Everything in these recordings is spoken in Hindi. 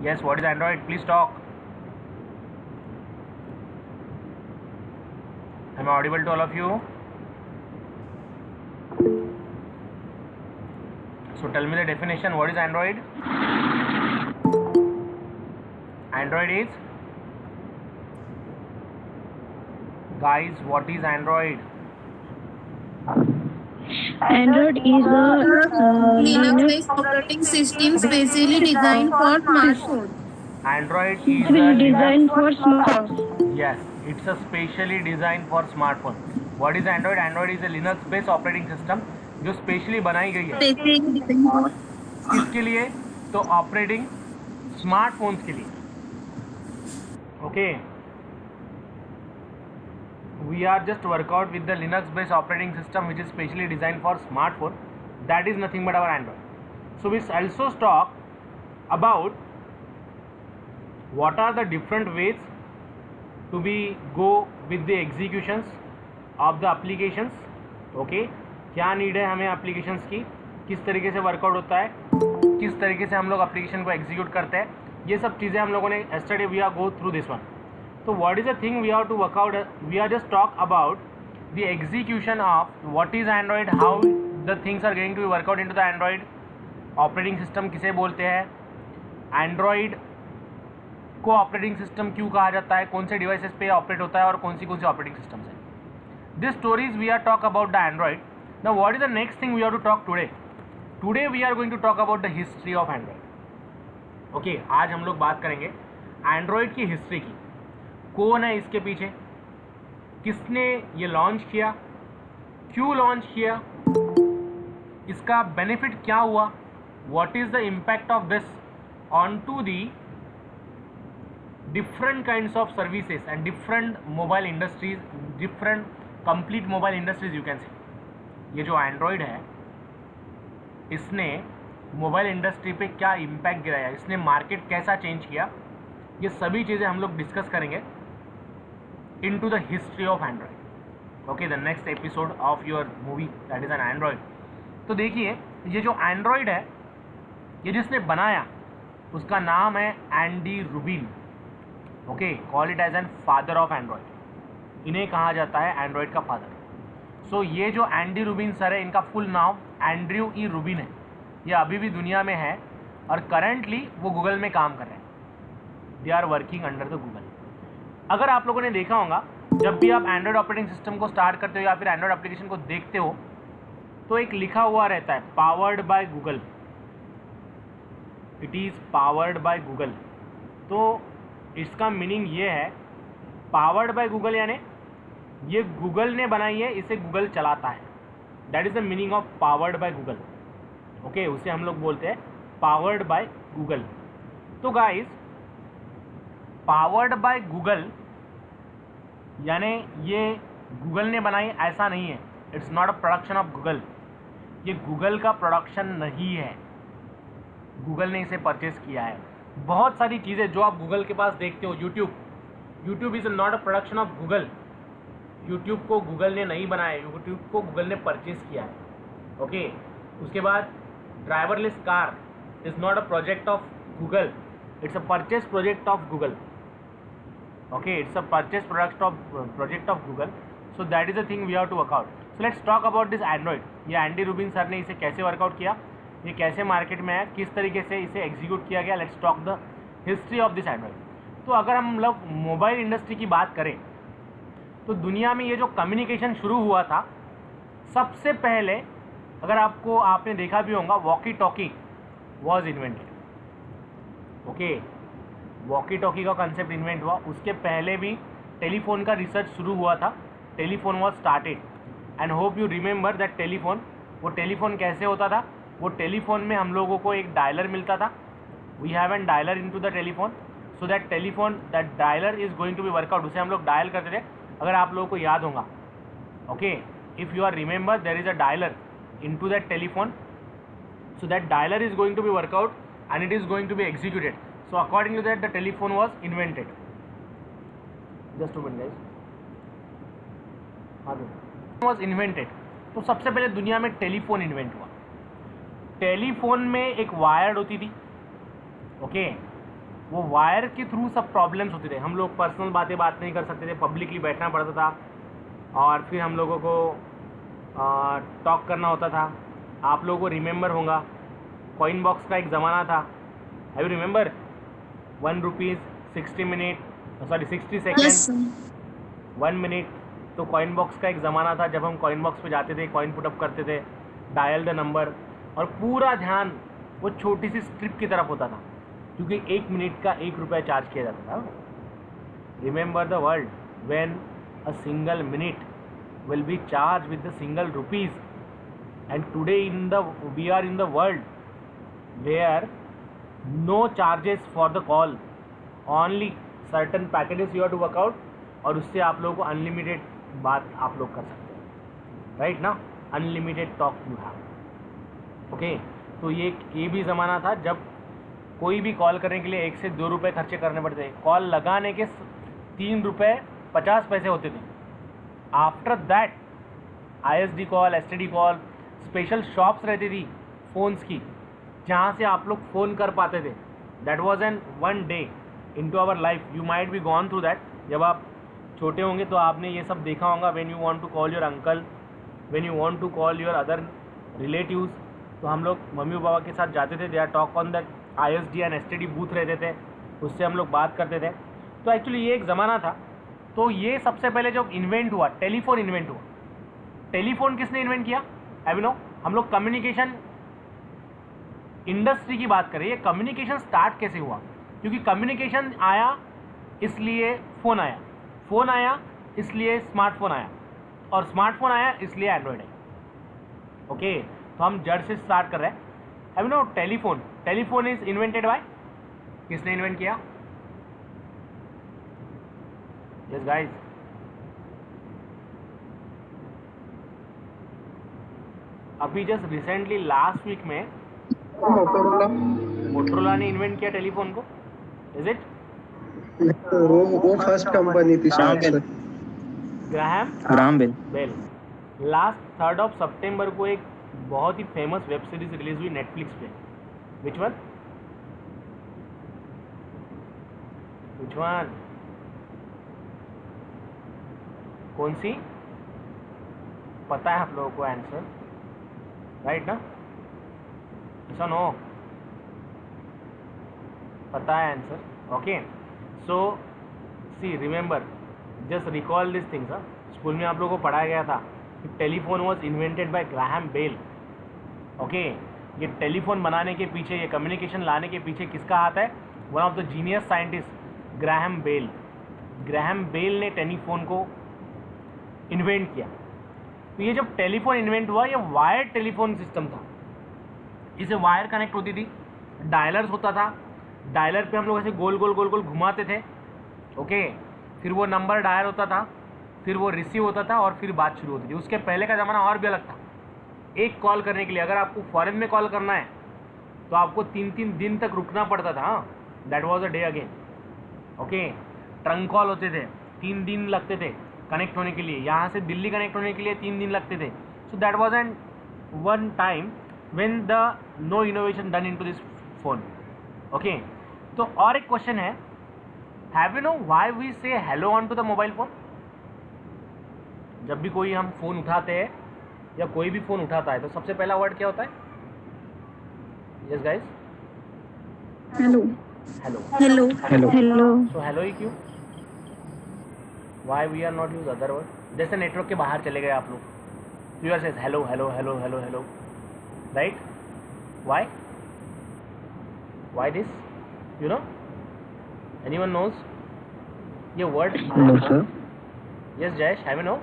Yes, what is Android? Please talk. Am I audible to all of you? So tell me the definition. What is Android? Android is, guys, what is Android? Android is a Linux Linux-based operating system specially designed for smartphones. Android is a designed Linux. for smartphones. Yes, it's a specially designed for smartphone. What is Android? Android is a Linux based operating system जो स्पेशली बनाई गई है Specially designed for किसके लिए? तो ऑपरेटिंग स्मार्टफोन्स के लिए. Okay, we are just work out with the Linux based operating system which is specially designed for smartphone. That is nothing but our Android. So we also talk about what are the different ways to be go with the executions of the applications. Okay, क्या नीड है हमें applications की, किस तरीके से वर्कआउट होता है, किस तरीके से हम लोग application को execute करते हैं, ये सब चीज़ें हम लोगों ने yesterday we are go through this one. So what is the thing we have to work out? We are just talk about the execution of what is Android, how the things are going to be work out into the Android operating system किसे बोलते हैं, Android को ऑपरेटिंग सिस्टम क्यों कहा जाता है, कौन से डिवाइसेस पे ऑपरेट होता है और कौन सी ऑपरेटिंग सिस्टम्स है. This stories we are talk about the Android. Now what is the next thing we have to talk today. Today we are going to talk about the history of Android. Okay, आज हम लोग बात करेंगे एंड्रॉइड की हिस्ट्री की. कौन है इसके पीछे, किसने ये लॉन्च किया, क्यों लॉन्च किया, इसका बेनिफिट क्या हुआ, what is the impact of this on to the different kinds of services and different mobile industries, different complete mobile industries you can see. ये जो एंड्रॉयड है इसने मोबाइल इंडस्ट्री पे क्या इम्पैक्ट गिराया, इसने मार्केट कैसा चेंज किया, ये सभी चीज़ें हम लोग डिस्कस करेंगे into the history of Android. Okay, the next episode of your movie that is an Android. तो देखिए, ये जो एंड्रॉयड है ये जिसने बनाया उसका नाम है Andy Rubin. Okay, call it as an father of Android. इन्हें कहा जाता है एंड्रॉयड का फादर. सो ये जो एंडी रूबिन सर है, इनका फुल नाम एंड्रयू ई रूबिन है. ये अभी भी दुनिया में है और करंटली वो गूगल में काम कर रहे हैं. They are working under the Google. अगर आप लोगों ने देखा होगा, जब भी आप एंड्रॉयड ऑपरेटिंग सिस्टम को स्टार्ट करते हो या फिर एंड्रॉयड एप्लीकेशन को देखते हो तो एक लिखा हुआ रहता है powered by Google. It is powered by Google. तो इसका मीनिंग ये है, पावर्ड बाय गूगल यानी ये गूगल ने बनाई है, इसे गूगल चलाता है. That is the meaning of powered by Google. Okay, उसे हम लोग बोलते हैं पावर्ड बाय गूगल. तो गाइस, पावर्ड बाय गूगल यानी ये गूगल ने बनाई ऐसा नहीं है. It's not a production of Google. ये गूगल का प्रोडक्शन नहीं है, गूगल ने इसे परचेज किया है. बहुत सारी चीज़ें जो आप गूगल के पास देखते हो, YouTube is not a production of Google. YouTube को गूगल ने नहीं बनाया, यूट्यूब को गूगल ने परचेज किया है. ओके, उसके बाद driverless car is not a project of Google, it's a purchase project of Google. Okay, it's a purchase project of Google. So that is the thing we have to work out. So let's talk about this Android. ये एंडी रूबिन सर ने इसे कैसे वर्कआउट किया, ये कैसे मार्केट में है, किस तरीके से इसे एग्जीक्यूट किया गया. Let's talk the history of this Android. तो अगर हम लोग मोबाइल इंडस्ट्री की बात करें तो दुनिया में ये जो कम्युनिकेशन शुरू हुआ था, सबसे पहले अगर आपने देखा भी होगा, walkie talkie was invented. Okay, walkie talkie का कंसेप्ट इन्वेंट हुआ. उसके पहले भी टेलीफोन का रिसर्च शुरू हुआ था. Telephone was started and hope you remember that telephone. वो टेलीफोन कैसे होता था, वो टेलीफोन में हम लोगों को एक डायलर मिलता था. We have an dialer into the telephone. So that dialer is going to be work out. उसे हम लोग डायल करते थे, अगर आप लोगों को याद होगा. Okay, if you are remember, there is a dialer into that telephone. So that dialer is going to be work out and it is going to be executed. So according to that the telephone was invented. Just two minute guys, was invented. तो सबसे पहले दुनिया में टेलीफोन इन्वेंट हुआ. टेलीफोन में एक वायर होती थी. ओके, वो वायर के थ्रू सब प्रॉब्लम्स होते थे। हम लोग पर्सनल बात नहीं कर सकते थे, पब्लिकली बैठना पड़ता था और फिर हम लोगों को टॉक करना होता था। आप लोगों को रिमेंबर होगा कॉइन बॉक्स का एक ज़माना था। Have you remember 1 rupees 60 second Yes, sir. 1 minute. तो कॉइन बॉक्स का एक ज़माना था जब हम कॉइन बॉक्स पे जाते थे, कॉइन पुटअप करते थे, डायल द नंबर, और पूरा ध्यान वो छोटी सी स्ट्रिप की तरफ होता था क्योंकि 1 मिनट का 1 रुपया चार्ज किया जाता था। Remember the world when a single minute will be charged with the single rupees, and today we are in the world where no charges for the call, only certain packages you have to work out, और उससे आप लोगों को अनलिमिटेड बात आप लोग कर सकते हैं, राइट ना, unlimited talk you have. Okay, तो ये भी ज़माना था जब कोई भी कॉल करने के लिए 1 से 2 रुपये खर्चे करने पड़ते थे। कॉल लगाने के 3 रुपये 50 पैसे होते थे। After that ISD call, STD call, special shops रहती थी फ़ोन्स की जहाँ से आप लोग फ़ोन कर पाते थे। That was an one day in to our life. You might be gone through that. जब आप छोटे होंगे तो आपने ये सब देखा होगा। When you want to call your uncle, when you want to call your other relatives, तो हम लोग मम्मी पापा के साथ जाते थे। They are talk on that ISD and STD booth रहते थे, उससे हम लोग बात करते थे। तो एक्चुअली ये एक ज़माना था। तो ये सबसे पहले जब इन्वेंट हुआ, टेलीफोन इन्वेंट हुआ। टेलीफोन किसने इन्वेंट किया? Have you no? हम लोग कम्युनिकेशन इंडस्ट्री की बात करें, ये कम्युनिकेशन स्टार्ट कैसे हुआ? क्योंकि कम्युनिकेशन आया इसलिए फ़ोन आया, फ़ोन आया इसलिए स्मार्टफोन आया, और स्मार्टफोन आया इसलिए एंड्रॉयड आया। ओके, तो हम जड़ से स्टार्ट कर रहे हैं। Have you no telephone? Telephone is invented by, किसने इन्वेंट किया? यस गाइस, अभी जस्ट रिसेंटली लास्ट वीक में मोटरोला ने इन्वेंट किया टेलीफोन को। Is it? वो फर्स्ट कंपनी थी शायद से। Graham bell. लास्ट 3 सितंबर को एक बहुत ही फेमस वेब सीरीज रिलीज हुई नेटफ्लिक्स पे। Which one? कौन सी? पता है आप लोगों को आंसर, राइट ना? ऐसा नो, पता है answer. Okay, so see remember, just recall this things. School में आप लोगों को पढ़ाया गया था कि telephone was invented by Graham Bell. Okay, ये टेलीफोन बनाने के पीछे, ये कम्युनिकेशन लाने के पीछे किसका हाथ है? One of the genius scientist Graham Bell. Graham Bell ने टेलीफोन को इन्वेंट किया। तो ये जब टेलीफोन इन्वेंट हुआ, ये वायर टेलीफोन सिस्टम था। इसे वायर कनेक्ट होती थी, डायलर्स होता था, डायलर पे हम लोग ऐसे गोल गोल गोल गोल घुमाते थे। ओके, फिर वो नंबर डायल होता था, फिर वो रिसीव होता था, और फिर बात शुरू होती थी। उसके पहले का ज़माना और भी अलग था। एक कॉल करने के लिए, अगर आपको फॉरेन में कॉल करना है तो आपको 3-3 दिन तक रुकना पड़ता था। That was a day again. Okay, trunk call होते थे, 3 दिन लगते थे कनेक्ट होने के लिए। यहाँ से दिल्ली कनेक्ट होने के लिए 3 दिन लगते थे। So that was an one time when the no innovation done into this phone. Okay, तो और एक क्वेश्चन है, have you know why we say hello on to the mobile phone? जब भी कोई हम फ़ोन उठाते हैं या कोई भी फ़ोन उठाता है तो सबसे पहला वर्ड क्या होता है? Yes guys, Hello. Hello. Hello. Hello. So hello ही क्यों? Why we are not use other word? जैसे नेटवर्क के बाहर चले गए आप लोग, you are says hello hello hello hello hello, right? Why? Why this? You know, anyone knows ये word? No sir. Yes Jayesh, have you know?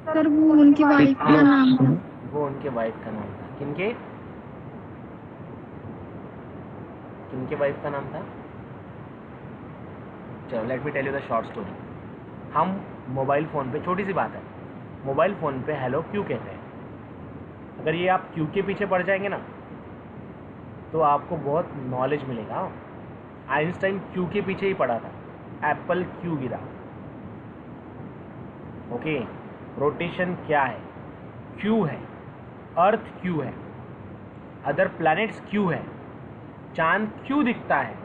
Sir वो उनकी वाइफ का नाम था। वो उनके वाइफ का नाम था। किनके? किनके वाइफ का नाम था? चलो let me tell you the short story. हम मोबाइल फ़ोन पे, छोटी सी बात है, मोबाइल फ़ोन पे हेलो क्यों कहते हैं? अगर ये आप क्यू के पीछे पड़ जाएंगे ना तो आपको बहुत नॉलेज मिलेगा। आइंस्टाइन क्यू के पीछे ही पड़ा था, एप्पल क्यों गिरा। ओके, रोटेशन क्या है? क्यों है। अर्थ क्यों है, अदर प्लैनेट्स क्यों है, चांद क्यों दिखता है,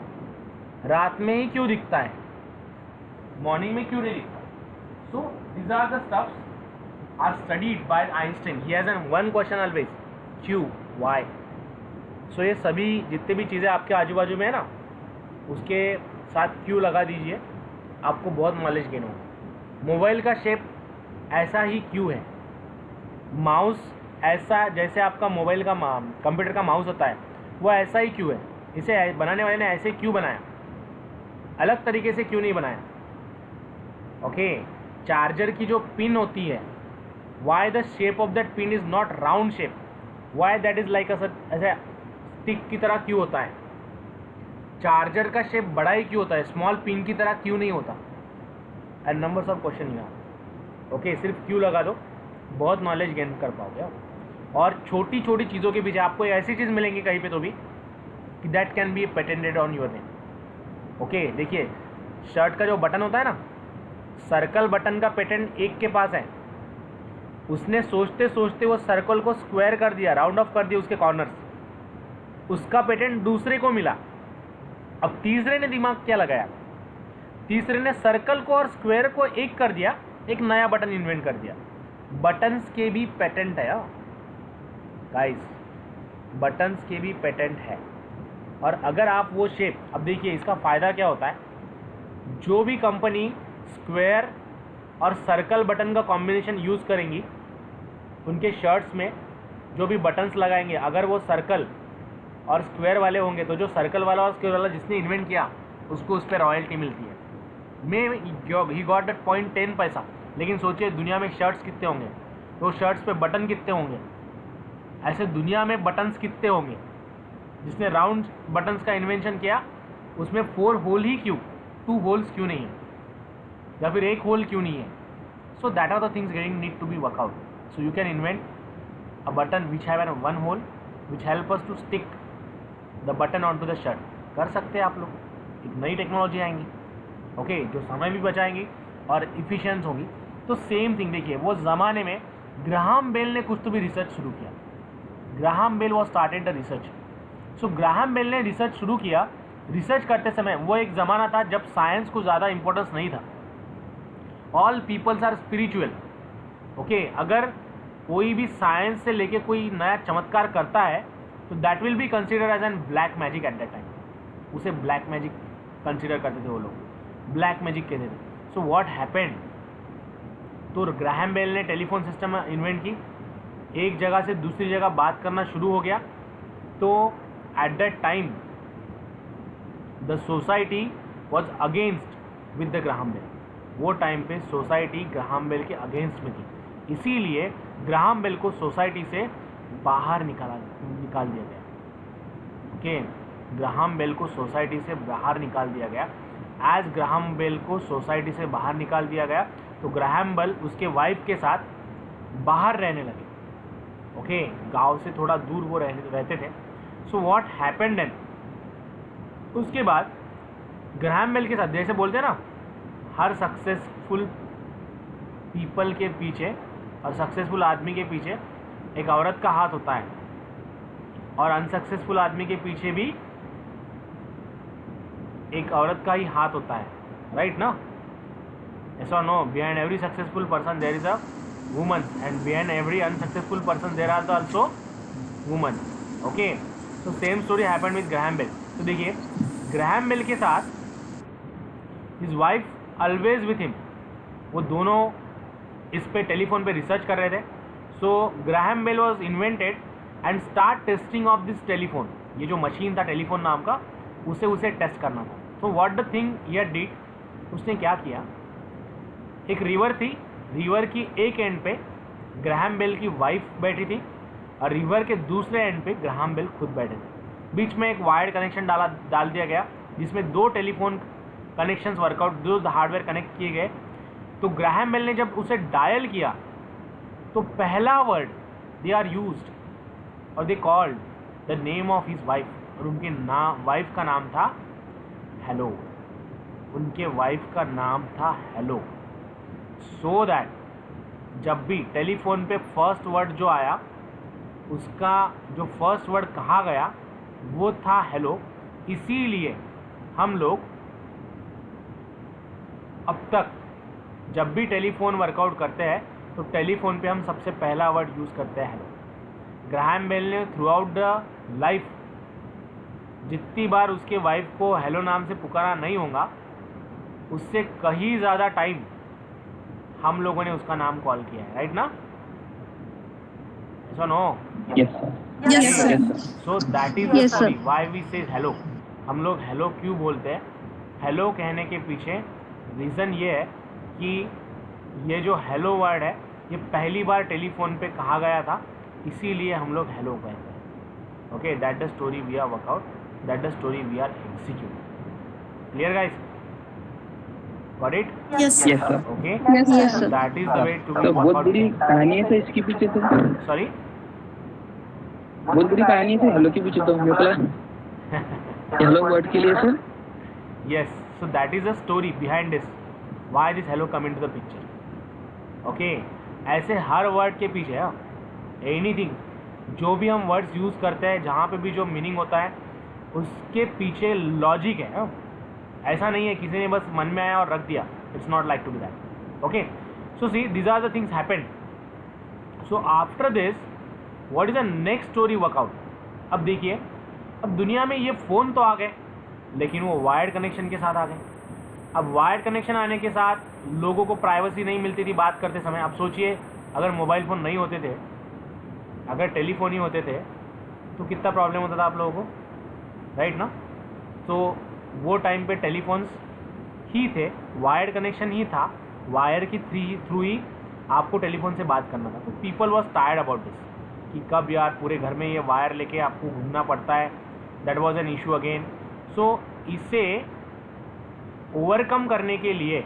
रात में ही क्यों दिखता है, मॉर्निंग में क्यों नहीं दिखता? So these are the stuffs are studied by Einstein. He has an one question always, Q, why. So ये सभी जितने भी चीज़ें आपके आजू बाजू में है ना, उसके साथ क्यू लगा दीजिए, आपको बहुत नॉलेज गेन होगा. मोबाइल का शेप ऐसा ही क्यू है. माउस ऐसा, जैसे आपका मोबाइल का कंप्यूटर का माउस होता है, वो ऐसा ही क्यू है. इसे बनाने वाले ने ऐसे क्यों बनाया, अलग तरीके से क्यों नहीं बनाया. ओके. चार्जर की जो पिन होती है, why the shape of that pin is not round shape, why that is like ऐसे स्टिक की तरह क्यों होता है. चार्जर का शेप बड़ा ही क्यों होता है, स्मॉल पिन की तरह क्यों नहीं होता. And numbers of question you have. Okay, सिर्फ क्यों लगा दो, बहुत नॉलेज गेन कर पाओगे आप. और छोटी छोटी चीज़ों के पीछे आपको ऐसी चीज़ मिलेंगी कहीं पे तो भी कि that can be patented on your name. Okay, देखिए शर्ट का जो बटन होता है ना, सर्कल बटन का पेटेंट एक के पास है. उसने सोचते सोचते वो सर्कल को स्क्वायर कर दिया, राउंड ऑफ कर दिया उसके कॉर्नर्स. उसका पेटेंट दूसरे को मिला. अब तीसरे ने दिमाग क्या लगाया, तीसरे ने सर्कल को और स्क्वायर को एक कर दिया, एक नया बटन इन्वेंट कर दिया. बटन्स के भी पेटेंट है गाइस, बटन्स के भी पेटेंट है. और अगर आप वो शेप, अब देखिए इसका फ़ायदा क्या होता है, जो भी कंपनी स्क्वायर और सर्कल बटन का कॉम्बिनेशन यूज़ करेंगी, उनके शर्ट्स में जो भी बटन्स लगाएंगे, अगर वो सर्कल और स्क्वायर वाले होंगे, तो जो सर्कल वाला और स्क्वायर वाला जिसने इन्वेंट किया, उसको उस पर रॉयल्टी मिलती है. ही गॉट दैट 0.10 पैसा. लेकिन सोचिए दुनिया में शर्ट्स कितने होंगे, तो शर्ट्स पे बटन कितने होंगे, ऐसे दुनिया में बटन्स कितने होंगे. जिसने राउंड बटन्स का इन्वेंशन किया, उसमें 4 होल ही क्यों, 2 होल्स क्यों नहीं है, या फिर 1 होल क्यों नहीं है. So that are the things getting need to be work out. So you can invent a button which have an 1 hole which help us to stick the button on to the shirt. कर सकते हैं आप लोग. एक नई टेक्नोलॉजी आएंगी, ओके, जो समय भी बचाएंगी और इफिशिएंट होंगी. तो सेम थिंग देखिए, वो ज़माने में ग्राहम बेल ने कुछ तो भी रिसर्च शुरू किया. Graham Bell was started the research. So Graham Bell ने रिसर्च शुरू किया. रिसर्च करते समय वो एक ज़माना था जब साइंस को ज़्यादा इंपॉर्टेंस नहीं था. All peoples are spiritual. Okay, अगर कोई भी साइंस से लेके कोई नया चमत्कार करता है, तो that will be consider as an black magic at that time. उसे ब्लैक मैजिक कंसिडर करते थे वो लोग, ब्लैक मैजिक कहते थे. सो व्हाट हैपेंड, तो ग्राहम बेल ने टेलीफोन सिस्टम इन्वेंट की. एक जगह से दूसरी जगह बात करना शुरू हो गया. तो at that time the society was against with the Graham Bell. वो टाइम पे सोसाइटी ग्राहम बेल के अगेंस्ट में थी. इसीलिए ग्राहम बेल को सोसाइटी से बाहर निकाल दिया गया. ओके, ग्राहम बेल को सोसाइटी से बाहर निकाल दिया गया. एज ग्राहम बेल को सोसाइटी से बाहर निकाल दिया गया, तो ग्राहम बेल उसके वाइफ के साथ बाहर रहने लगे. ओके, गांव से थोड़ा दूर वो रहते थे. सो व्हाट हैपेंड देन, उसके बाद ग्राहम बेल के साथ, जैसे बोलते हैं ना, हर सक्सेसफुल पीपल के पीछे और सक्सेसफुल आदमी के पीछे एक औरत का हाथ होता है, और अनसक्सेसफुल आदमी के पीछे भी एक औरत का ही हाथ होता है. राइट ना? Yes or no? Behind every successful person there is a woman, and behind every unsuccessful person there are also women. Okay, so same story happened with Graham Bell. तो देखिए ग्राहम बेल के साथ his wife always with him, वो दोनों इस पे टेलीफोन पे रिसर्च कर रहे थे. So Graham Bell was invented and start testing of this telephone. ये जो मशीन था टेलीफोन नाम का, उसे टेस्ट करना था. So what the thing he did, उसने क्या किया, एक रिवर थी, रिवर की एक एंड पे ग्राहम बेल की वाइफ बैठी थी, और रिवर के दूसरे एंड पे ग्राहम बेल खुद बैठे थे. बीच में एक वायर्ड कनेक्शन डाल दिया गया, जिसमें 2 telephone connections workout, 2 hardware connect किए गए. तो ग्राहम बेल ने जब उसे डायल किया, तो पहला वर्ड दे आर यूज्ड और they called the name of his wife, और उनके वाइफ का नाम था हेलो. उनके वाइफ का नाम था हेलो. सो दैट जब भी टेलीफोन पे फर्स्ट वर्ड जो आया, उसका जो फर्स्ट वर्ड कहा गया वो था हेलो. इसीलिए हम लोग अब तक जब भी टेलीफोन वर्कआउट करते हैं तो टेलीफोन पे हम सबसे पहला वर्ड यूज़ करते हैं हेलो। ग्राहम बेल ने थ्रू आउट द लाइफ जितनी बार उसके वाइफ को हेलो नाम से पुकारा नहीं होगा, उससे कहीं ज़्यादा टाइम हम लोगों ने उसका नाम कॉल किया है, राइट ना? ऐसा no? Yes, sir. So that is the Yes, sir. Story why we say hello. हम लोग हेलो क्यों बोलते हैं? हेलो कहने के पीछे रीज़न ये है कि ये जो हेलो वर्ड है ये पहली बार टेलीफोन पे कहा गया था, इसीलिए हम लोग हेलो कहते हैं। Okay, that the story we are work out, that the story we are execute. Clear guys? Got it? Yes, sir. Yes sir. Okay, Yes, sir. That is the way to तो बहुत बुरी कहानी है सर इसके पीछे तो, सॉरी बहुत बुरी कहानी है सर हेलो के पीछे तो, मतलब हेलो वर्ड के लिए sir. yes, so that is the story behind this, why this hello come into the picture। okay, ऐसे हर वर्ड के पीछे एनीथिंग जो भी हम वर्ड्स यूज़ करते हैं, जहाँ पे भी जो मीनिंग होता है उसके पीछे लॉजिक है। ऐसा नहीं है किसी ने बस मन में आया और रख दिया, it's not like to be that. Okay, so see these are the things happened. So after this what is the next story work out? अब देखिए, अब दुनिया में ये फ़ोन तो आ गए, लेकिन वो वायर्ड कनेक्शन के साथ आ गए। अब वायर्ड कनेक्शन आने के साथ लोगों को प्राइवेसी नहीं मिलती थी बात करते समय। अब सोचिए, अगर मोबाइल फ़ोन नहीं होते थे, अगर टेलीफोन ही होते थे, तो कितना प्रॉब्लम होता था आप लोगों को, राइट ना? तो वो टाइम पे टेलीफोन्स ही थे, वायर्ड कनेक्शन ही था, वायर की थ्रू ही आपको टेलीफोन से बात करना था। तो people was tired about this कि कब यार पूरे घर में ये वायर लेके आपको घूमना पड़ता है। That was an issue again. So इसे ओवरकम करने के लिए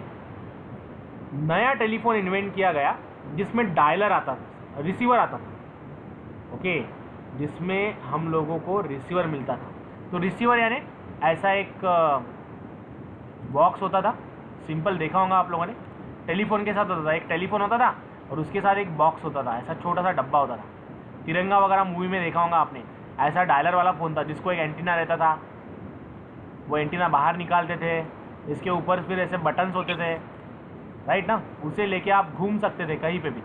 नया टेलीफोन इन्वेंट किया गया जिसमें डायलर आता था, रिसीवर आता था। ओके, जिसमें हम लोगों को रिसीवर मिलता था। तो रिसीवर यानी ऐसा एक बॉक्स होता था, सिंपल देखा होगा आप लोगों ने, टेलीफोन के साथ होता था। एक टेलीफोन होता था और उसके साथ एक बॉक्स होता था, ऐसा छोटा सा डब्बा होता था। तिरंगा वगैरह मूवी में देखा होगा आपने, ऐसा डायलर वाला फ़ोन था जिसको एक एंटीना रहता था। वो एंटीना बाहर निकालते थे, इसके ऊपर फिर ऐसे बटन्स होते थे, राइट ना? उसे लेके आप घूम सकते थे कहीं पे भी।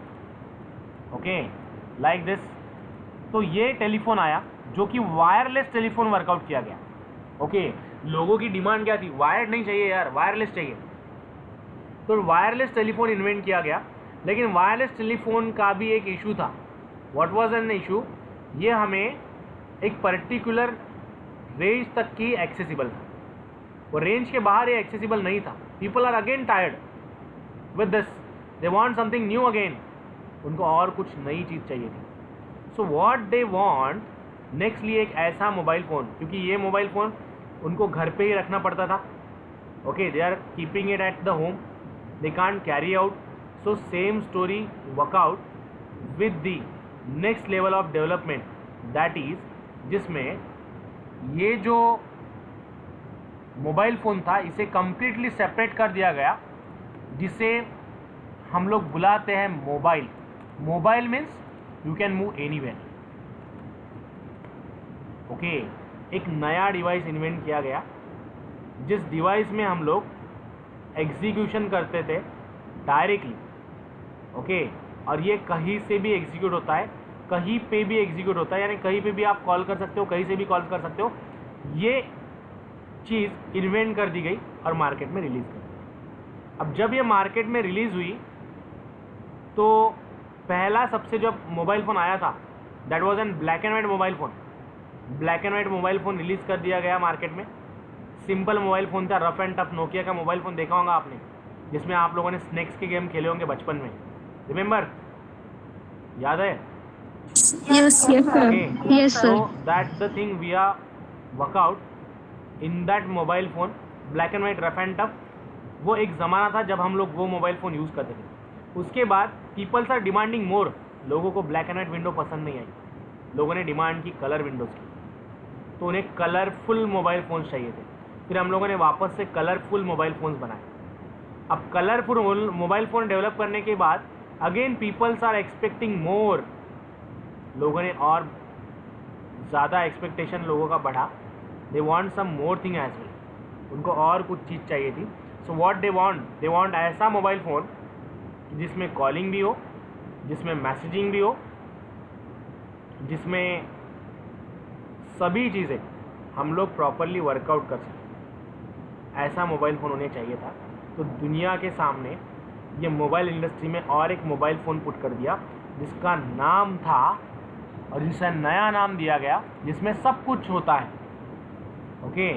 Okay, like this. तो ये टेलीफोन आया जो कि वायरलेस टेलीफोन वर्कआउट किया गया। ओके, लोगों की डिमांड क्या थी? वायर्ड नहीं चाहिए यार, वायरलेस चाहिए। तो वायरलेस टेलीफोन इन्वेंट किया गया, लेकिन वायरलेस टेलीफोन का भी एक इशू था। What was an issue? ये हमें एक पर्टिकुलर रेंज तक की एक्सेसिबल था, वो रेंज के बाहर ये एक्सेसिबल नहीं था। People are again tired with this, they want something new again. उनको और कुछ नई चीज़ चाहिए थी। So what they want nextly एक ऐसा मोबाइल फ़ोन, क्योंकि ये मोबाइल फ़ोन उनको घर पे ही रखना पड़ता था। Okay, they are keeping it at the home, they can't carry out. So same story work out with the next level of development, that is जिसमें ये जो मोबाइल फ़ोन था इसे कम्प्लीटली सेपरेट कर दिया गया, जिसे हम लोग बुलाते हैं mobile. Mobile means you can move anywhere. Okay, एक नया डिवाइस इन्वेंट किया गया जिस डिवाइस में हम लोग एग्जीक्यूशन करते थे डायरेक्टली। ओके, और ये कहीं से भी एग्जीक्यूट होता है, कहीं पे भी एग्जीक्यूट होता है, यानी कहीं पे भी आप कॉल कर सकते हो, कहीं से भी कॉल कर सकते हो। ये चीज़ इन्वेंट कर दी गई और मार्केट में रिलीज़ कर दी। अब जब ये मार्केट में रिलीज़ हुई तो पहला सबसे जब मोबाइल फ़ोन आया था, that was and black and white mobile phone. Black and white mobile phone release कर दिया गया मार्केट में। सिंपल मोबाइल फ़ोन था, रफ एंड टफ। नोकिया का मोबाइल फ़ोन देखा होगा आपने, जिसमें आप लोगों ने स्नैक्स के गेम खेले होंगे बचपन में, रिमेंबर? याद है? Yes, Yes, sir. Okay. Yes, sir. So that's the thing we are work out in that mobile phone, black and white, rough and tough। वो एक ज़माना था जब हम लोग वो मोबाइल फ़ोन यूज़ करते थे। उसके बाद पीपल्स आर डिमांडिंग मोर। लोगों को ब्लैक एंड वाइट विंडो पसंद नहीं आई, लोगों ने डिमांड की कलर विंडोज़ की, तो उन्हें कलरफुल मोबाइल फ़ोन्स चाहिए थे। फिर हम लोगों ने वापस से कलरफुल मोबाइल फ़ोन्स बनाए। अब कलरफुल मोबाइल फ़ोन डेवलप करने के बाद again peoples are expecting more. लोगों ने और ज़्यादा एक्सपेक्टेशन लोगों का बढ़ा, they want some more thing as well. उनको और कुछ चीज़ चाहिए थी. सो व्हाट दे वांट ऐसा मोबाइल फ़ोन जिसमें कॉलिंग भी हो, जिसमें मैसेजिंग भी हो, जिसमें सभी चीज़ें हम लोग प्रॉपरली वर्कआउट कर सकें. ऐसा मोबाइल फ़ोन उन्हें चाहिए था. तो दुनिया के सामने ये मोबाइल इंडस्ट्री में और एक मोबाइल फ़ोन पुट कर दिया जिसका नाम था, और जिसे नया नाम दिया गया, जिसमें सब कुछ होता है. ओके,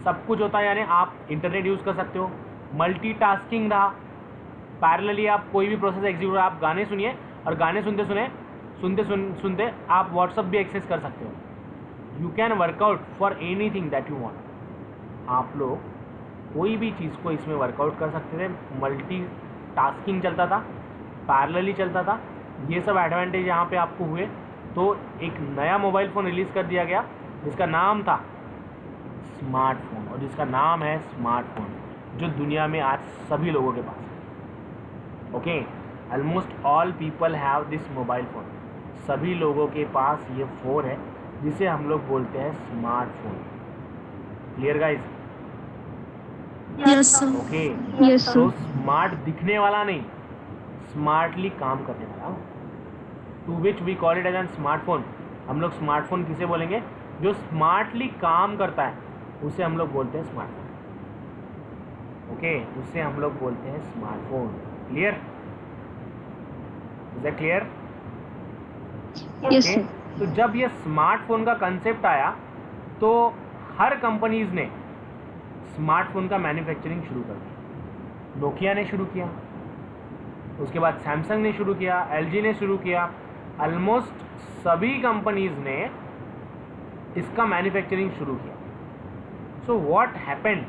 सब कुछ होता है यानी आप इंटरनेट यूज़ कर सकते हो, मल्टीटास्किंग रहा, पैरेलली आप कोई भी प्रोसेस एग्जीक्यूट, आप गाने सुनिए और गाने सुनते आप व्हाट्सअप भी एक्सेस कर सकते हो. You can work out for anything that you want. आप लोग कोई भी चीज़ को इसमें वर्कआउट कर सकते थे. मल्टी टास्किंग चलता था, पैरेलली चलता था. ये सब एडवांटेज यहाँ पे आपको हुए. तो एक नया मोबाइल फ़ोन रिलीज़ कर दिया गया जिसका नाम था स्मार्टफोन, और जिसका नाम है स्मार्टफोन, जो दुनिया में आज सभी लोगों के पास है. Okay, almost all people have this mobile phone. सभी लोगों के पास ये फ़ोन है जिसे हम लोग बोलते हैं smartphone. Clear guys? Yes, sir. Okay, Yes, sir. तो स्मार्ट दिखने वाला नहीं, स्मार्टली काम करने वाला. To which we call it as an smartphone. हम लोग स्मार्टफोन किसे बोलेंगे? जो स्मार्टली काम करता है उसे हम लोग बोलते हैं स्मार्टफोन. ओके, उसे हम लोग बोलते हैं smartphone. Clear? Is that clear? Yes, sir. तो जब ये स्मार्टफोन का कंसेप्ट आया तो हर कंपनीज ने स्मार्टफोन का मैन्युफैक्चरिंग शुरू कर दी. नोकिया ने शुरू किया, उसके बाद सैमसंग ने शुरू किया, एलजी ने शुरू किया. ऑलमोस्ट सभी कंपनीज ने इसका मैन्युफैक्चरिंग शुरू किया. So what happened,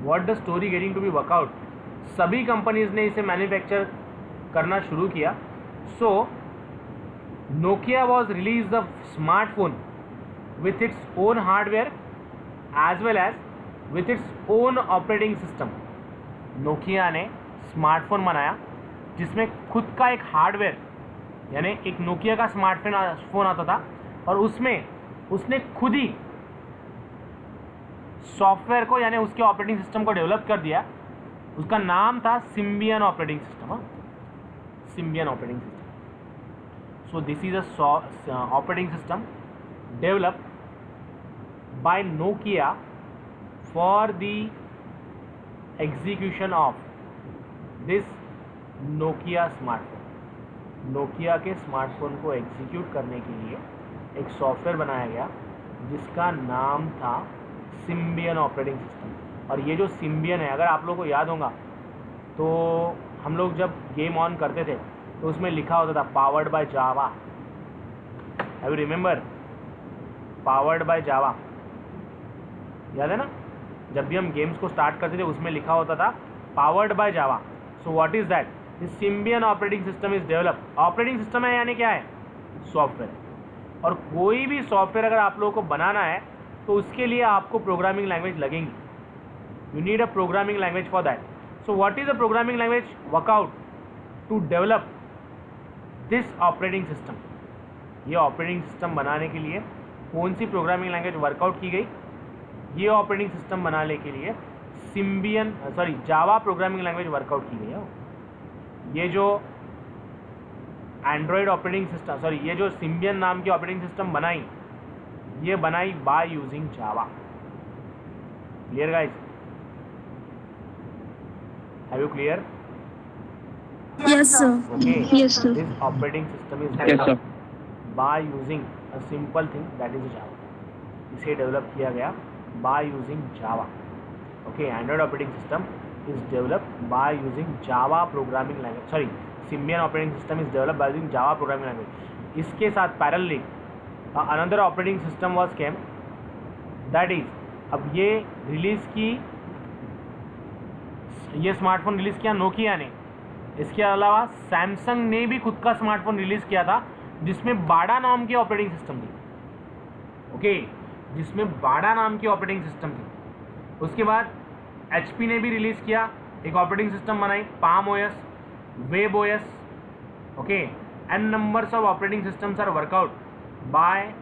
what the story getting to be workout. सभी कंपनीज ने इसे मैन्युफैक्चर करना शुरू किया. So Nokia was released the smartphone with its own hardware as well as with its own operating system. Nokia ने स्मार्टफोन बनाया जिसमें खुद का एक हार्डवेयर, यानी एक नोकिया का स्मार्टफोन आता था, और उसमें उसने खुद ही सॉफ्टवेयर को यानी उसके ऑपरेटिंग सिस्टम को डेवलप कर दिया. उसका नाम था Symbian operating system. Symbian operating system. So this is a operating system developed by Nokia for the execution of this Nokia smartphone. Nokia के स्मार्टफोन को एग्जीक्यूट करने के लिए एक सॉफ्टवेयर बनाया गया जिसका नाम था सिम्बियन ऑपरेटिंग सिस्टम. और ये जो सिम्बियन है, अगर आप लोगों को याद होगा तो हम लोग जब गेम ऑन करते थे तो उसमें लिखा होता था powered by Java. Have you remember? Powered by Java, याद है ना? जब भी हम गेम्स को स्टार्ट करते थे उसमें लिखा होता था powered by Java. So what is that? This Symbian operating system is developed. Operating system है यानी क्या है? सॉफ्टवेयर. और कोई भी सॉफ्टवेयर अगर आप लोगों को बनाना है तो उसके लिए आपको प्रोग्रामिंग लैंग्वेज लगेंगी. You need a programming language for that. So what is a programming language workout to develop this operating system? ये ऑपरेटिंग सिस्टम बनाने के लिए कौन सी प्रोग्रामिंग लैंग्वेज वर्कआउट की गई? ये ऑपरेटिंग सिस्टम बनाने के लिए जावा प्रोग्रामिंग लैंग्वेज वर्कआउट की गई है. ये जो एंड्रॉयड ऑपरेटिंग सिस्टम, ये जो सिम्बियन नाम की ऑपरेटिंग सिस्टम बनाई, ये बनाई by using Java. Clear guys? Have you clear? Yes, sir. Okay. Yes, sir. This operating system is Yes, sir. developed by using a simple thing that is Java. इसे डेवलप किया गया by using Java. Okay, Android operating system is developed by using Java programming language. Symbian operating system is developed by using Java programming language. इसके साथ parallelly another operating system was came. That is, अब ये रिलीज की, ये स्मार्टफोन रिलीज किया नोकिया ने. इसके अलावा सैमसंग ने भी खुद का स्मार्टफोन रिलीज किया था जिसमें बाडा नाम की ऑपरेटिंग सिस्टम थी. ओके, जिसमें बाडा नाम की ऑपरेटिंग सिस्टम थी. उसके बाद HP ने भी रिलीज किया, एक ऑपरेटिंग सिस्टम बनाई, Palm OS, web OS. Okay, and numbers of operating systems are workout by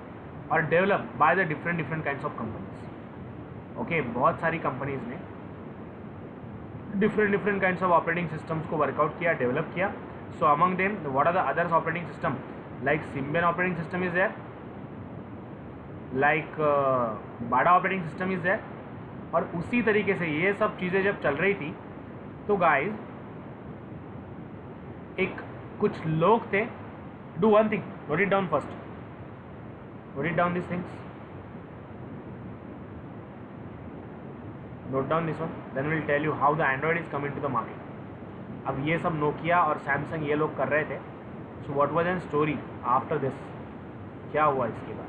or develop by the different kinds of companies. Okay बहुत सारी कंपनीज ने different kinds of operating systems को वर्कआउट किया, डेवलप किया. So among them what are the others operating system, like Symbian operating system is there, like Bada operating system is there. और उसी तरीके से ये सब चीज़ें जब चल रही थी तो गाइस एक कुछ लोग थे. Do one thing, note it down first, note it down this things, note down this one, then will tell you how the Android is coming to the market. अब ये सब नोकिया और सैमसंग ये लोग कर रहे थे. So what was an story after this, क्या हुआ इसके बाद.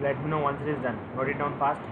Let me know once it is done. Note it down fast.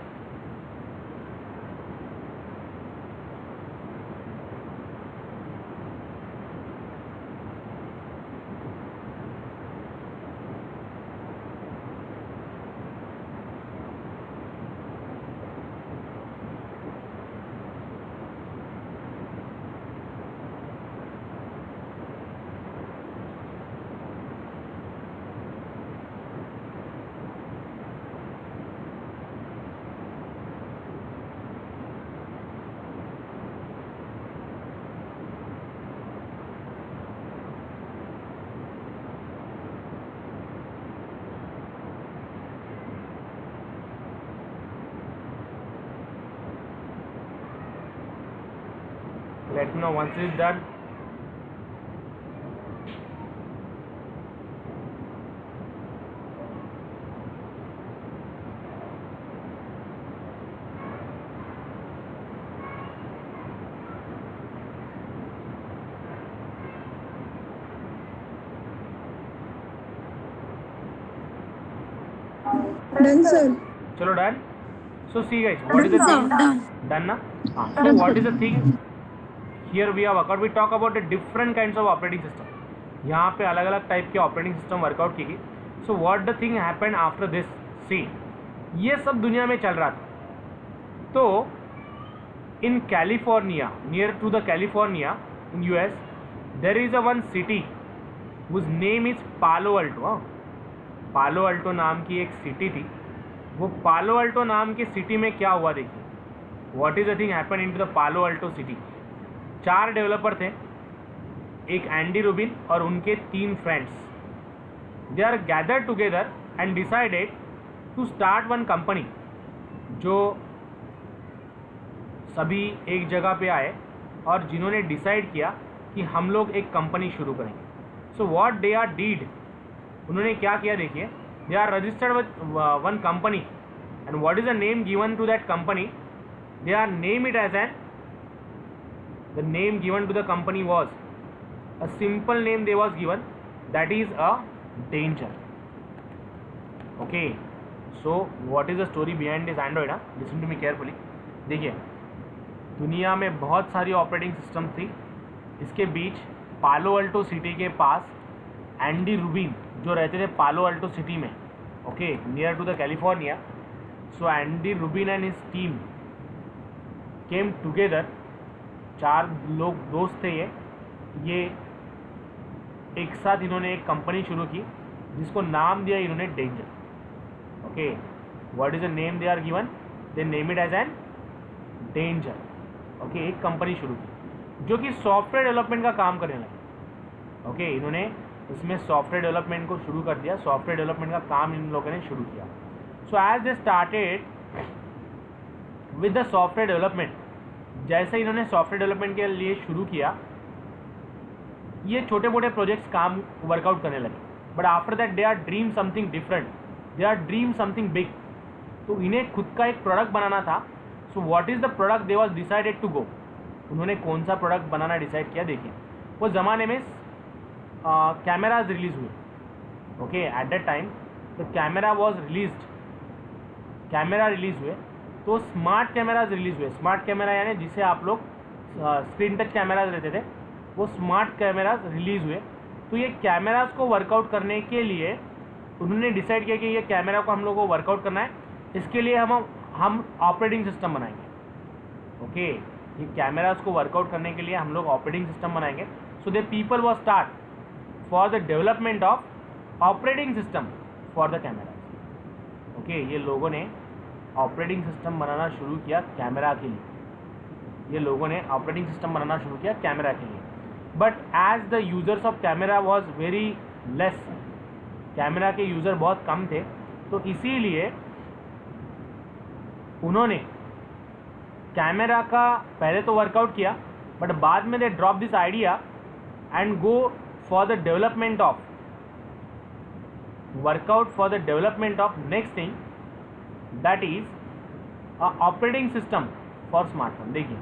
Let me know once it is done. Done, sir. चलो done. So see guys, what is the thing? Done ना? हाँ. So what is the thing? Here we have worked. We talk about the different kinds of operating system. यहाँ पे अलग अलग टाइप के ऑपरेटिंग सिस्टम वर्कआउट की गई. So what the thing happened after this. See ये सब दुनिया में चल रहा था. तो in California, near to the California in US, there is a one city whose name is Palo Alto. Palo Alto नाम की एक सिटी थी. वो पालो अल्टो नाम की सिटी में क्या हुआ देखिए. What is the thing happen in to the Palo Alto city. 4 developer थे, एक एंडी रूबिन और उनके 3 friends. They are gathered together and decided to start one company. जो सभी एक जगह पे आए और जिन्होंने डिसाइड किया कि हम लोग एक कंपनी शुरू करेंगे. So what they are did, उन्होंने क्या किया देखिए. They are registered with one company and what is the name given to that company. They are name it as an, the name given to the company was a simple name they was given, that is a danger. Okay, so what is the story behind this Android? Listen to me carefully. देखिए दुनिया में बहुत सारी ऑपरेटिंग सिस्टम थी. इसके बीच पालो अल्टो सिटी के पास एंडी रूबिन जो रहते थे पालो अल्टो सिटी में, okay, near to the California. So Andy Rubin and his team came together. 4 लोग दोस्त थे ये एक साथ इन्होंने एक कंपनी शुरू की जिसको नाम दिया इन्होंने danger. Okay, what is the name they are given, they name it as an danger. Okay, एक कंपनी शुरू की जो कि सॉफ्टवेयर डेवलपमेंट का काम करने लगी. ओके, इन्होंने इसमें सॉफ्टवेयर डेवलपमेंट को शुरू कर दिया. सॉफ्टवेयर डेवलपमेंट का काम इन लोगों ने शुरू किया. So as they started with the software development, जैसे इन्होंने सॉफ्टवेयर डेवलपमेंट के लिए शुरू किया, ये छोटे मोटे प्रोजेक्ट्स काम वर्कआउट करने लगे. But after that they are dream something different, they are dream something big. तो इन्हें खुद का एक प्रोडक्ट बनाना था. So what is the product they was decided to go. उन्होंने कौन सा प्रोडक्ट बनाना डिसाइड किया देखिए. वो ज़माने में कैमराज रिलीज हुए. Okay, eight that time the camera was released, camera release हुए तो स्मार्ट कैमराज रिलीज हुए. स्मार्ट कैमरा यानी जिसे आप लोग स्क्रीन टच कैमराज रहते थे, वो स्मार्ट कैमराज रिलीज हुए. तो ये कैमराज को वर्कआउट करने के लिए उन्होंने डिसाइड किया कि ये कैमरा को हम लोग को वर्कआउट करना है, इसके लिए हम ऑपरेटिंग सिस्टम बनाएंगे। ओके, ये कैमरास को वर्कआउट करने के लिए हम लोग ऑपरेटिंग सिस्टम बनाएंगे। So the people was start for the development of operating system for the cameras. Okay, ये लोगों ने ऑपरेटिंग सिस्टम बनाना शुरू किया कैमरा के लिए, ये लोगों ने ऑपरेटिंग सिस्टम बनाना शुरू किया कैमरा के लिए। But as the users of camera was very less, camera के यूज़र बहुत कम थे, तो इसीलिए उन्होंने कैमरा का पहले तो वर्कआउट किया, बट बाद में they drop this idea and go for the development of next thing that is a operating system for smartphone. देखिए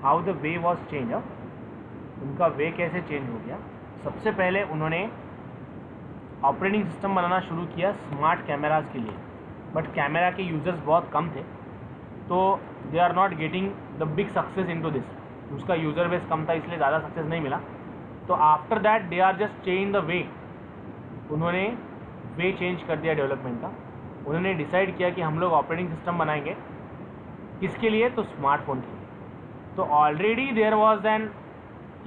how the way was change, उनका वे कैसे चेंज हो गया। सबसे पहले उन्होंने ऑपरेटिंग सिस्टम बनाना शुरू किया स्मार्ट कैमराज के लिए, बट कैमरा के यूज़र्स बहुत कम थे, तो they are not getting the big success into this. उसका यूज़र बेस कम था, इसलिए ज़्यादा सक्सेस नहीं मिला। तो after that they are just change the way, उन्होंने वे चेंज कर दिया डेवलपमेंट का। उन्होंने डिसाइड किया कि हम लोग ऑपरेटिंग सिस्टम बनाएंगे, किसके लिए, तो स्मार्टफोन के लिए। तो already there was an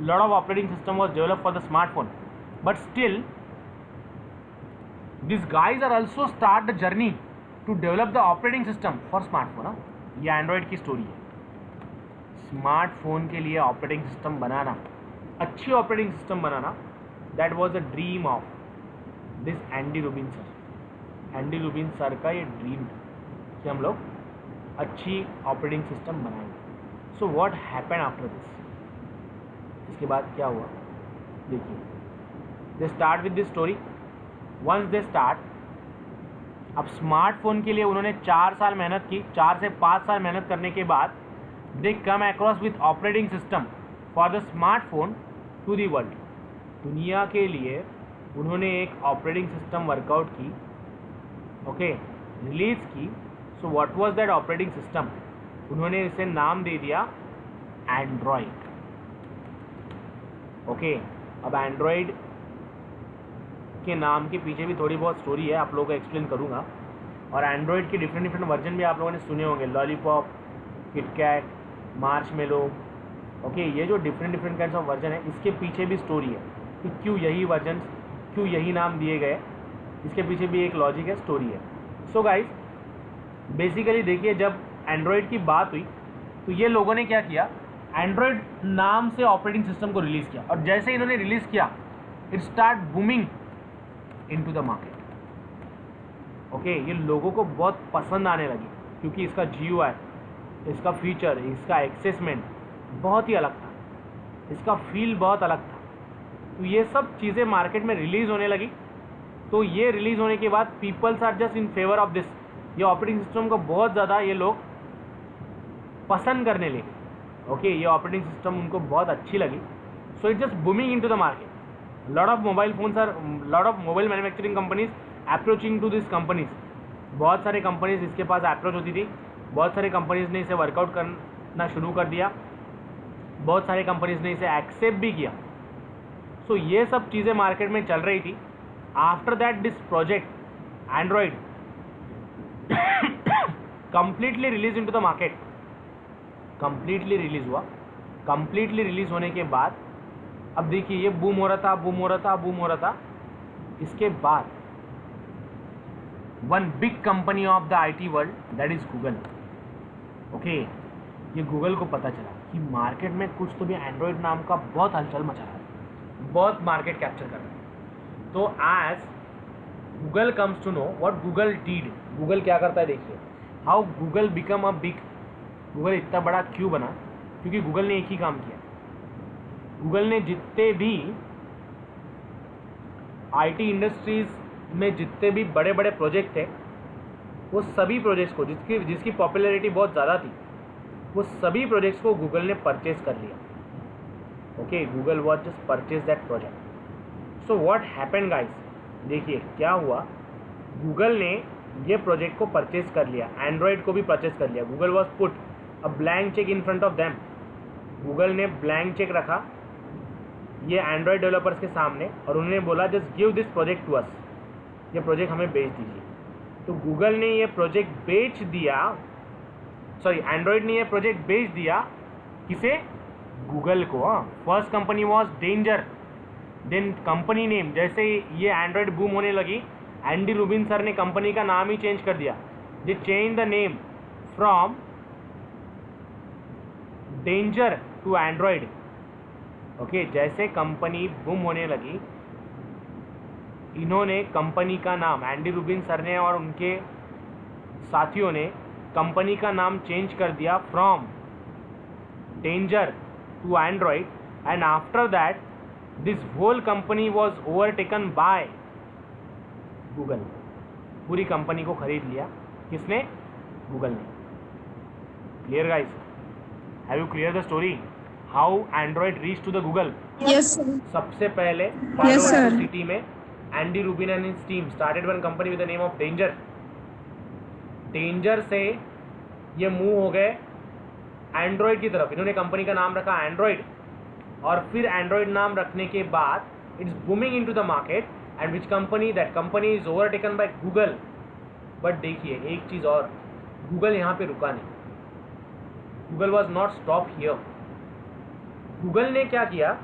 lot of operating system was develop for the smartphone, but still these guys are also start the journey to develop the operating system for smartphone। ये एंड्रॉयड की स्टोरी है। स्मार्टफोन के लिए ऑपरेटिंग सिस्टम बनाना, अच्छी operating system banana, that was the dream of this Andy Rubin sir. Andy Rubin sir का ये ड्रीम था कि हम लोग अच्छी ऑपरेटिंग सिस्टम बनाएंगे। So what happened after this, इसके बाद क्या हुआ देखिए। They start with this story. Once they start, अब स्मार्टफोन के लिए उन्होंने 4 साल मेहनत की। 4 से 5 साल मेहनत करने के बाद they come across with operating system for the smartphone to the world. दुनिया के लिए उन्होंने एक ऑपरेटिंग सिस्टम वर्कआउट की, ओके, रिलीज की। So what was that operating system, उन्होंने इसे नाम दे दिया एंड्रॉयड। ओके, अब एंड्रॉयड के नाम के पीछे भी थोड़ी बहुत स्टोरी है, आप लोगों को एक्सप्लेन करूँगा। और एंड्रॉयड के डिफरेंट वर्जन भी आप लोगों ने सुने होंगे, लॉलीपॉप, किटकैट, मार्शमेलो। ओके, ये जो डिफरेंट काइंड्स ऑफ वर्जन है, इसके पीछे भी स्टोरी है कि क्यों यही वर्जन, क्यों यही नाम दिए गए, इसके पीछे भी एक लॉजिक है, स्टोरी है। सो गाइस, बेसिकली देखिए, जब एंड्रॉयड की बात हुई तो ये लोगों ने क्या किया, एंड्रॉयड नाम से ऑपरेटिंग सिस्टम को रिलीज़ किया। और जैसे इन्होंने रिलीज़ किया, it start booming into the market. Okay, ये लोगों को बहुत पसंद आने लगी, क्योंकि इसका GUI, इसका फीचर, इसका एक्सेसमेंट बहुत ही अलग था, इसका फील बहुत अलग था। तो ये सब चीज़ें मार्केट में रिलीज़ होने लगी। तो ये रिलीज़ होने के बाद peoples are just in favour of this. ये ऑपरेटिंग सिस्टम को बहुत ज़्यादा ये लोग पसंद करने लगे। ओके, ये ऑपरेटिंग सिस्टम उनको बहुत अच्छी लगी। So it just booming into the market. Lot of mobile manufacturing companies approaching to this companies. बहुत सारे कंपनीज इसके पास अप्रोच होती थी, बहुत सारे कंपनीज ने इसे वर्कआउट करना शुरू कर दिया, बहुत सारे कंपनीज ने इसे एक्सेप्ट भी किया। सो ये सब चीज़ें मार्केट में चल रही थी। After that this project Android completely release into the market, completely release हुआ। कंप्लीटली रिलीज होने के बाद अब देखिए, ये बूम हो रहा था। इसके बाद one big company of the IT world, that is Google. Okay, ये गूगल को पता चला कि मार्केट में कुछ तो भी एंड्रॉयड नाम का बहुत हलचल मचा रहा है, बहुत मार्केट कैप्चर कर रहा है। तो as Google comes to know what Google did, Google क्या करता है, देखिए how Google become a big. Google इतना बड़ा क्यों बना, क्योंकि गूगल ने एक ही काम किया। गूगल ने जितने भी IT इंडस्ट्रीज में जितने भी बड़े बड़े प्रोजेक्ट थे, वो सभी प्रोजेक्ट्स को, जिसकी पॉपुलैरिटी बहुत ज़्यादा थी, वो सभी प्रोजेक्ट्स को गूगल ने परचेज कर लिया। Okay, Google was just purchase that project. So what happened guys, देखिए क्या हुआ, गूगल ने ये प्रोजेक्ट को परचेज कर लिया, एंड्रॉयड को भी परचेज कर लिया। Google was put a blank cheque in front of them. Google ने ब्लैंक चेक रखा ये एंड्रॉयड डेवलपर्स के सामने और उन्होंने बोला just give this project to us. ये प्रोजेक्ट हमें बेच दीजिए। तो गूगल ने ये प्रोजेक्ट बेच दिया, सॉरी एंड्रॉयड ने ये प्रोजेक्ट बेच दिया किसे? गूगल को। हाँ, first company was danger, then company name, जैसे ये एंड्रॉयड बूम होने लगी, एंडी रूबिन सर ने कंपनी का नाम ही चेंज कर दिया। They change the name from danger to Android. Okay, जैसे कंपनी बूम होने लगी, इन्होंने कंपनी का नाम, एंडी रूबिन सर ने और उनके साथियों ने कंपनी का नाम चेंज कर दिया from danger to Android, and after that this whole company was overtaken by Google. पूरी कंपनी को खरीद लिया किसने? गूगल ने। Clear guys? Have you clear the story how Android reach to the Google? Yes, sir. सबसे पहले Yes, sir. सिटी में Andy Rubin and his team started one company with the name of danger. Danger से ये मूव हो गए एंड्रॉयड की तरफ, इन्होंने कंपनी का नाम रखा एंड्रॉयड, और फिर एंड्रॉयड नाम रखने के बाद it's booming into the market, and which company, that company is overtaken by Google. But देखिए एक चीज और, गूगल यहाँ पे रुका नहीं, Google was not stop here. Google ने क्या किया,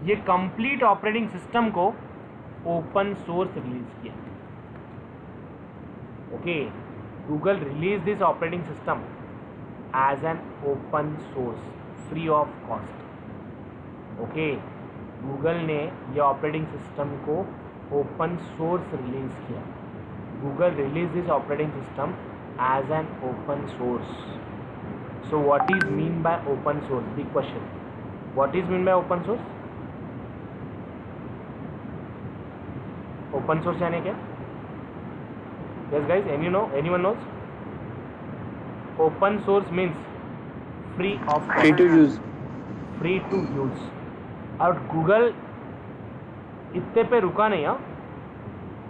ये कंप्लीट ऑपरेटिंग सिस्टम को ओपन सोर्स रिलीज किया। Okay, Google release this operating system as an open source free of cost. Okay, Google ने ये ऑपरेटिंग सिस्टम को ओपन सोर्स रिलीज किया। Google release this operating system as an open source. So what is mean by open source? Big question, what is mean by open source? Open source यानी क्या? Yes guys, anyone knows? Open source means free of free to use. Free to use. और गूगल इतने पे रुका नहीं। हाँ,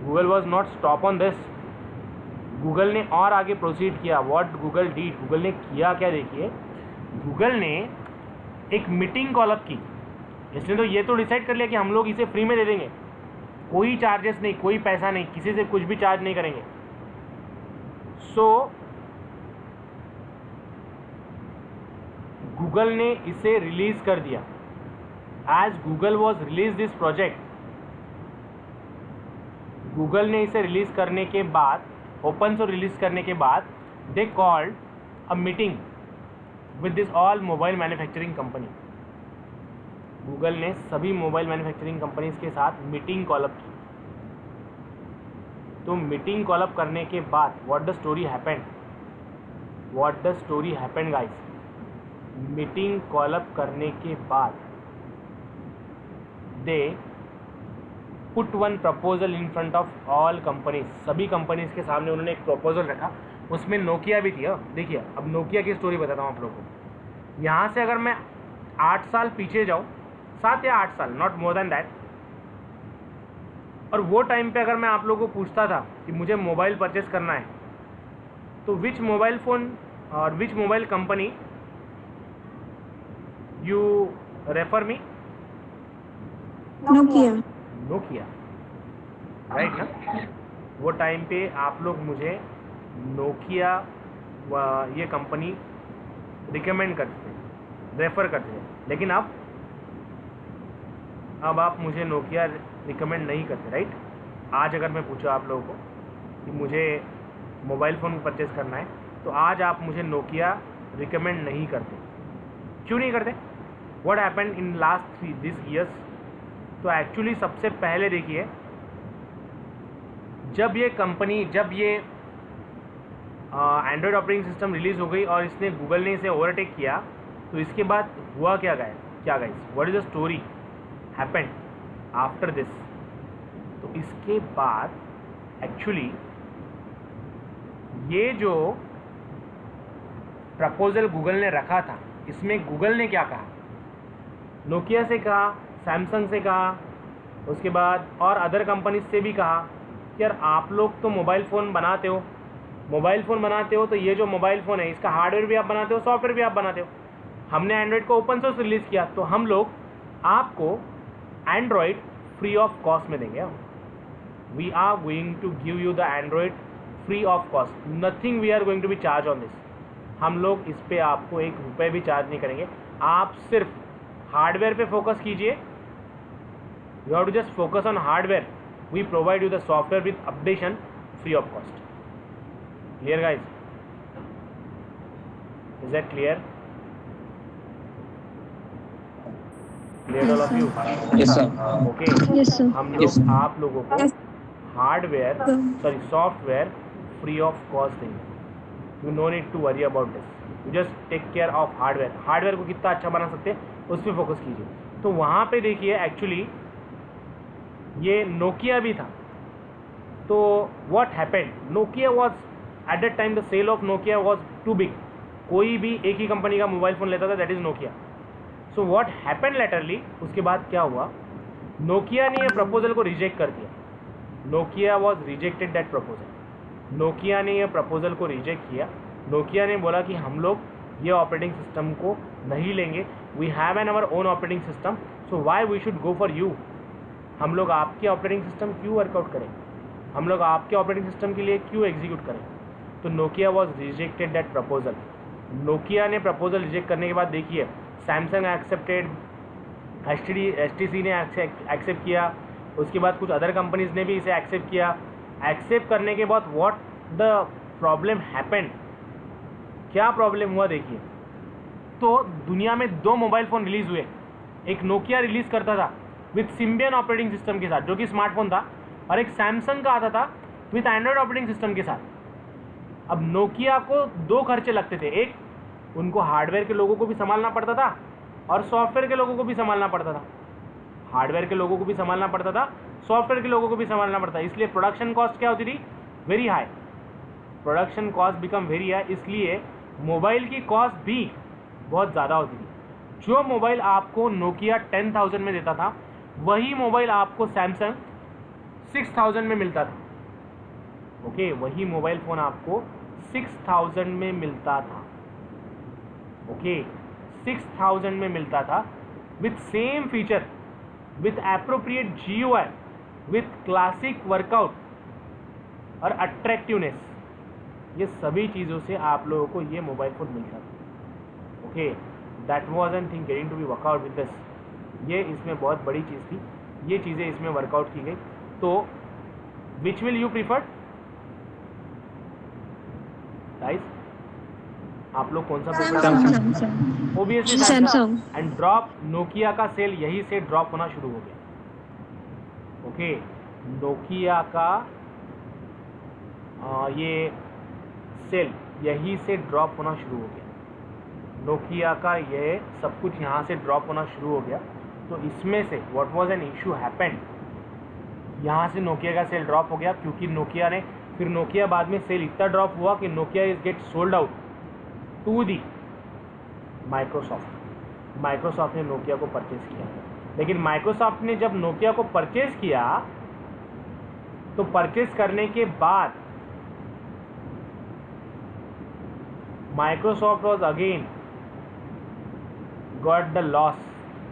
Google was not stop on this. Google ने और आगे प्रोसीड किया। What Google did? गूगल ने किया क्या? देखिए, गूगल ने एक मीटिंग कॉल अप की। इसने तो ये तो डिसाइड कर लिया कि हम लोग इसे फ्री में दे देंगे, कोई चार्जेस नहीं, कोई पैसा नहीं, किसी से कुछ भी चार्ज नहीं करेंगे। सो गूगल ने इसे रिलीज कर दिया। As Google was release this project, Google ने इसे रिलीज करने के बाद, ओपन सोर्स रिलीज करने के बाद, they called a meeting with this all mobile manufacturing company. Google ने सभी मोबाइल मैन्युफैक्चरिंग कंपनीज के साथ मीटिंग कॉल अप की। तो मीटिंग कॉल अप करने के बाद what the story happened? What the story happened guys? Meeting call up करने के बाद they put one proposal in front of all companies. सभी कंपनीज के सामने उन्होंने एक प्रपोजल रखा, उसमें नोकिया भी थी। देखिए, अब नोकिया की स्टोरी बताता हूँ आप लोगों को। यहाँ से अगर मैं 8 साल पीछे जाऊँ, 7 या 8 साल, नॉट मोर देन दैट, और वो टाइम पे अगर मैं आप लोगों को पूछता था कि मुझे मोबाइल परचेस करना है, तो विच मोबाइल फ़ोन और विच mobile company you refer me? Nokia. Nokia, right ना? वो टाइम पे आप लोग मुझे नोकिया ये कंपनी रिकमेंड करते थे, रेफ़र करते थे। लेकिन अब आप मुझे नोकिया रिकमेंड नहीं करते, राइट? आज अगर मैं पूछूँ आप लोगों को कि मुझे मोबाइल फ़ोन परचेस करना है, तो आज आप मुझे नोकिया रिकमेंड नहीं करते। क्यों नहीं करते? What happened in last this years? तो एक्चुअली सबसे पहले देखिए, जब ये एंड्रॉयड ऑपरेटिंग सिस्टम रिलीज़ हो गई और इसने गूगल ने इसे ओवरटेक किया, तो इसके बाद हुआ क्या guys? What is the story happened after this? तो इसके बाद एक्चुअली ये जो प्रपोजल गूगल ने रखा था, इसमें गूगल ने क्या कहा? नोकिया से कहा, सैमसंग से कहा, उसके बाद और अदर कंपनीज से भी कहा कि यार आप लोग तो मोबाइल फ़ोन बनाते हो, तो ये जो मोबाइल फ़ोन है इसका हार्डवेयर भी आप बनाते हो, सॉफ्टवेयर भी आप बनाते हो। हमने एंड्रॉयड को ओपन सोर्स रिलीज़ किया, तो हम लोग आपको एंड्रॉयड फ्री ऑफ कॉस्ट में देंगे। we are going to give you the Android free of cost. Nothing we are going to be charged on this. हम लोग इस पे आपको एक रुपये भी चार्ज नहीं करेंगे. आप सिर्फ हार्डवेयर पे फोकस कीजिए. You have to just focus on hardware. We provide you the software with updation free of cost. Clear guys? Is that clear? Clear all of you? Yes sir. Okay. Yes, sir. हम लोग आप लोगों को hardware software free of cost देंगे. You no need to worry about this. You just take care of hardware. Hardware को कितना अच्छा बना सकते हैं उस पर फोकस कीजिए. तो वहाँ पे देखिए एक्चुअली ये नोकिया भी था. तो what happened, Nokia was at that time the sale of Nokia was too big. कोई भी एक ही कंपनी का मोबाइल फ़ोन लेता था, that is Nokia. So what happened laterly, उसके बाद क्या हुआ, नोकिया ने ये प्रपोजल को रिजेक्ट कर दिया. Nokia was rejected that proposal. Nokia ने ये प्रपोजल को रिजेक्ट किया. नोकिया ने बोला कि हम लोग ये ऑपरेटिंग सिस्टम को नहीं लेंगे. We have an our own operating system, so why we should go for you. हम लोग आपके ऑपरेटिंग सिस्टम क्यों वर्कआउट करें, हम लोग आपके ऑपरेटिंग सिस्टम के लिए क्यों एग्जीक्यूट करें. तो Nokia was rejected that proposal. Nokia ने प्रपोजल रिजेक्ट करने के बाद देखिए सैमसंग एक्सेप्टेड, HTC ने एक्सेप्ट किया, उसके बाद कुछ अदर कंपनीज ने भी इसे एक्सेप्ट किया. एक्सेप्ट करने के बाद व्हाट द प्रॉब्लम हैपेंड, क्या प्रॉब्लम हुआ देखिए. तो दुनिया में 2 मोबाइल फ़ोन रिलीज़ हुए. एक नोकिया रिलीज़ करता था विथ सिम्बियन ऑपरेटिंग सिस्टम के साथ जो कि स्मार्टफोन था, और एक सैमसंग का आता था विथ एंड्रॉयड ऑपरेटिंग सिस्टम के साथ. अब नोकिया को 2 खर्चे लगते थे. एक, उनको हार्डवेयर के लोगों को भी संभालना पड़ता था और सॉफ्टवेयर के लोगों को भी संभालना पड़ता था. हार्डवेयर के लोगों को भी संभालना पड़ता था, सॉफ्टवेयर के लोगों को भी संभालना पड़ता. इसलिए प्रोडक्शन कॉस्ट क्या होती थी, very high. Production cost become very high, इसलिए मोबाइल की कॉस्ट भी बहुत ज़्यादा होती थी. जो मोबाइल आपको नोकिया 10,000 में देता था, वही मोबाइल आपको सैमसंग 6,000 में मिलता था. ओके, वही मोबाइल फ़ोन आपको 6,000 में मिलता था. ओके, 6,000 में मिलता था with same feature, with appropriate GUI, with classic workout और अट्रैक्टिवनेस. ये सभी चीज़ों से आप लोगों को ये मोबाइल फ़ोन मिलता था. Okay, that was an thing getting to be workout with this. ये इसमें बहुत बड़ी चीज़ थी, ये चीज़ें इसमें वर्कआउट की गई. तो which will you prefer guys, आप लोग कौन सा प्रेफर करते हैं? Samsung. Obviously Samsung. And drop, Nokia का सेल यही से ड्रॉप होना शुरू हो गया. ओके, नोकिया का ये सेल यही से ड्रॉप होना शुरू हो गया. नोकिया का ये सब कुछ यहाँ से ड्रॉप होना शुरू हो गया. तो इसमें से what was an issue happened, यहाँ से नोकिया का सेल ड्रॉप हो गया क्योंकि नोकिया ने, फिर नोकिया बाद में सेल इतना ड्रॉप हुआ कि Nokia is get sold out to the Microsoft. Microsoft ने नोकिया को परचेज किया. लेकिन माइक्रोसॉफ्ट ने जब नोकिया को परचेज किया, तो परचेज करने के बाद Microsoft was again got the loss.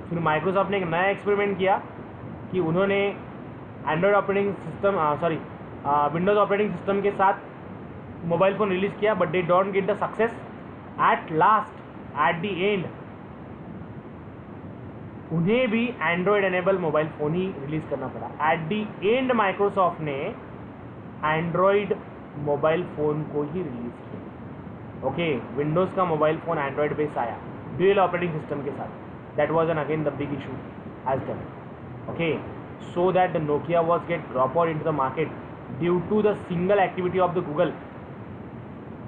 फिर माइक्रोसॉफ्ट ने एक नया एक्सपेरिमेंट किया कि उन्होंने Android operating system, Windows operating system के साथ मोबाइल फ़ोन रिलीज़ किया, but they don't get the success. At last, at the end, उन्हें भी एंड्रॉयड एनेबल मोबाइल फ़ोन ही रिलीज़ करना पड़ा. एट द एंड माइक्रोसॉफ्ट ने एंड्रॉयड मोबाइल फ़ोन को ही रिलीज़ किया. ओके, विंडोज़ का मोबाइल फ़ोन एंड्रॉयड बेस आया ड्यूअल ऑपरेटिंग सिस्टम के साथ. That was an again the big issue as well. Okay, so that the Nokia was get drop out in the market due to the single activity of the Google.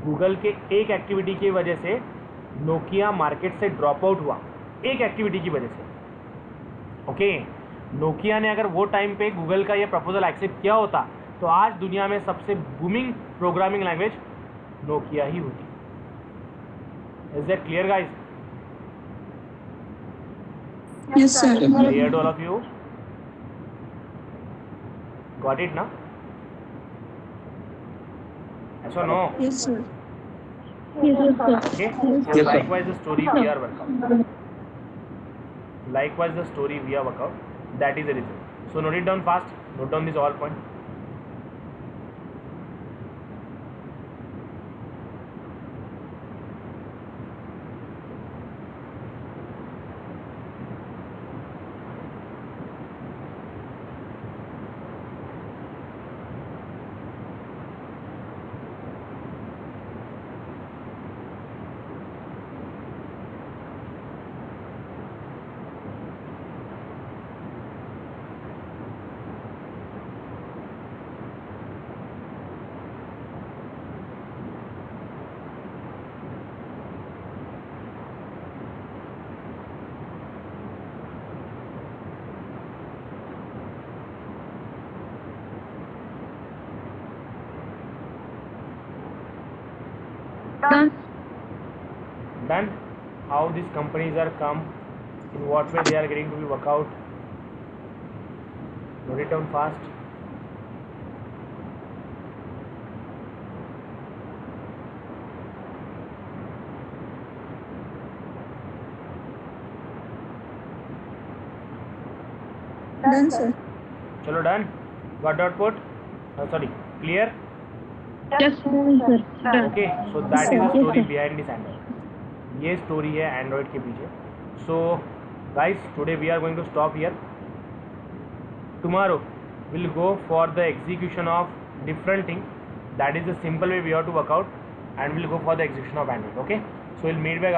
Google के एक एक्टिविटी की वजह से नोकिया मार्केट से ड्रॉप आउट हुआ, एक एक्टिविटी की वजह से. ओके, नोकिया ने अगर वो टाइम पे गूगल का ये प्रपोजल एक्सेप्ट किया होता, तो आज दुनिया में सबसे बूमिंग प्रोग्रामिंग लैंग्वेज नोकिया ही होती. Is that clear guys? Yes, sir. Clear to all of you? Got it now? Yes or no? Yes, sir. Yes, sir. Okay. Yes, So likewise the story we are working. Likewise the story we are working. That is the reason. So note it down fast. Note down this all point. Done. Done. How these companies are come, in what way they are getting to be work out. Note it down fast. Done, sir. Chalo, done. Got output? Sorry, clear? Yes, sir. Done. Okay, so that is the Yes, story sir. behind this Android. ये स्टोरी है एंड्रॉयड के पीछे. So guys, today we are going to stop here. Tomorrow we'll go for the execution of different thing. That is the simple way we have to work out, and we'll go for the execution of Android. Okay, so we'll meet back